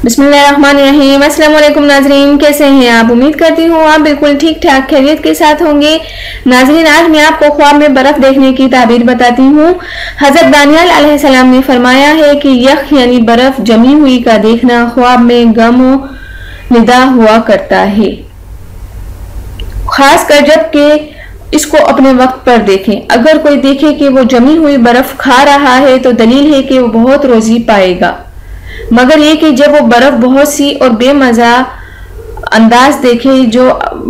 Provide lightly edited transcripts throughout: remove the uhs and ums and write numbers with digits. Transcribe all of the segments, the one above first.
बिस्मिल्लाहिर्रहमानिर्रहीम। अस्सलाम वालेकुम नाजरीन, कैसे हैं आप? उम्मीद करती हूँ आप बिल्कुल ठीक ठाक खैरियत के साथ होंगे। नाजरीन, आज मैं आपको ख्वाब में बर्फ देखने की ताबीर बताती हूँ। हजरत दानियल अलैहिस्सलाम ने फरमाया है कि यख यानी बर्फ जमी हुई का देखना ख्वाब में गम निदा हुआ करता है, खासकर जबकि इसको अपने वक्त पर देखें। अगर कोई देखे कि वो जमी हुई बर्फ खा रहा है तो दलील है कि वो बहुत रोजी पाएगा, मगर ये कि जब वो बर्फ बहुत सी और बेमजा अंदाज देखे जो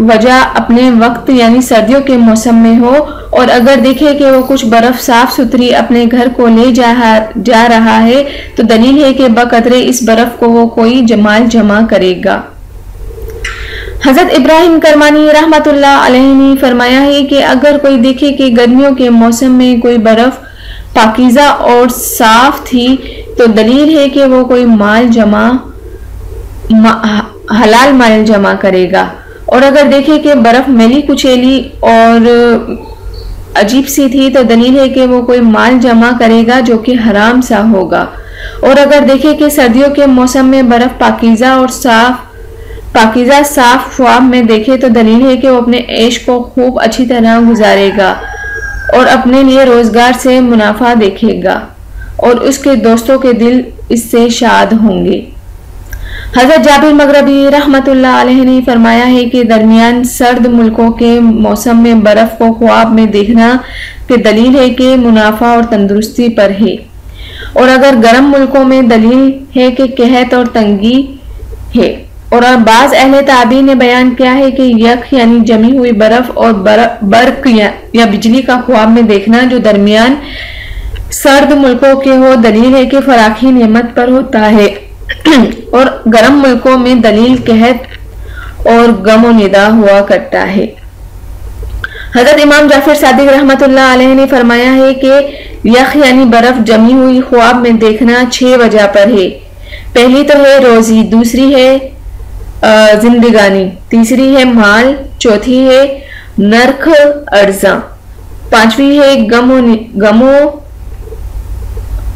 वजह अपने वक्त यानी सर्दियों के मौसम में हो, और अगर देखे कि वो कुछ बर्फ साफ सुथरी अपने घर को ले जा रहा है तो दलील है कि बकदरे इस बर्फ को वो कोई जमाल जमा करेगा। हजरत इब्राहिम करमानी रहमतुल्लाह अलैहि ने फरमाया है कि अगर कोई देखे कि गर्मियों के मौसम में कोई बर्फ पाकीज़ा और साफ थी तो दलील है कि वो कोई हलाल माल जमा करेगा, और अगर देखे कि बर्फ मैली कुचैली और अजीब सी थी तो दलील है कि वो कोई माल जमा करेगा जो कि हराम सा होगा। और अगर देखे कि सर्दियों के मौसम में बर्फ पाकीज़ा साफ ख्वाब में देखे तो दलील है कि वो अपने ऐश को खूब अच्छी तरह गुजारेगा और अपने लिए रोजगार से मुनाफा देखेगा और उसके दोस्तों के दिल इससे शाद होंगे। हजरत जाबिर मगरबी रहमतुल्लाह अलैहि ने फरमाया है कि दरमियान सर्द मुल्कों के मौसम में बर्फ को ख्वाब में देखना के दलील है कि मुनाफा और तंदुरुस्ती पर है, और अगर गर्म मुल्कों में दलील है कि कहत और तंगी है। और बाज अहले ताबीर ने बयान किया है कि यख यानी जमी हुई बर्फ और बर्क या बिजली का ख्वाब में देखना जो दरमियान सर्द मुल्कों के हो दलील है कि फराखी नेमत पर होता है, और गर्म मुल्कों में दलील कहत और गम निदा हुआ करता है। हजरत इमाम जाफर सादिक रहमतुल्लाह अलैहि ने फरमाया है कि यख यानी बर्फ जमी हुई ख्वाब में देखना 6 वजह पर है। पहली तो है रोजी, दूसरी है जिंदगानी, तीसरी है माल, चौथी है नरख अर्जा, पांचवी है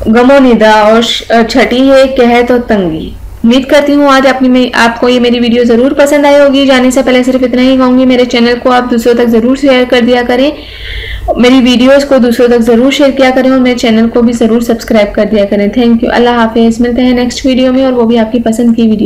गमो निदा, और छठी है कहत और तंगी। उम्मीद करती हूँ आज आपको ये मेरी वीडियो जरूर पसंद आई होगी। जाने से पहले सिर्फ इतना ही कहूंगी, मेरे चैनल को आप दूसरों तक जरूर शेयर कर दिया करें, मेरी वीडियोस को दूसरों तक जरूर शेयर किया करें और मेरे चैनल को भी जरूर सब्सक्राइब कर दिया करें। थैंक यू, अल्लाह हाफिज। मिलते हैं नेक्स्ट वीडियो में, और वो भी आपकी पसंद की वीडियो।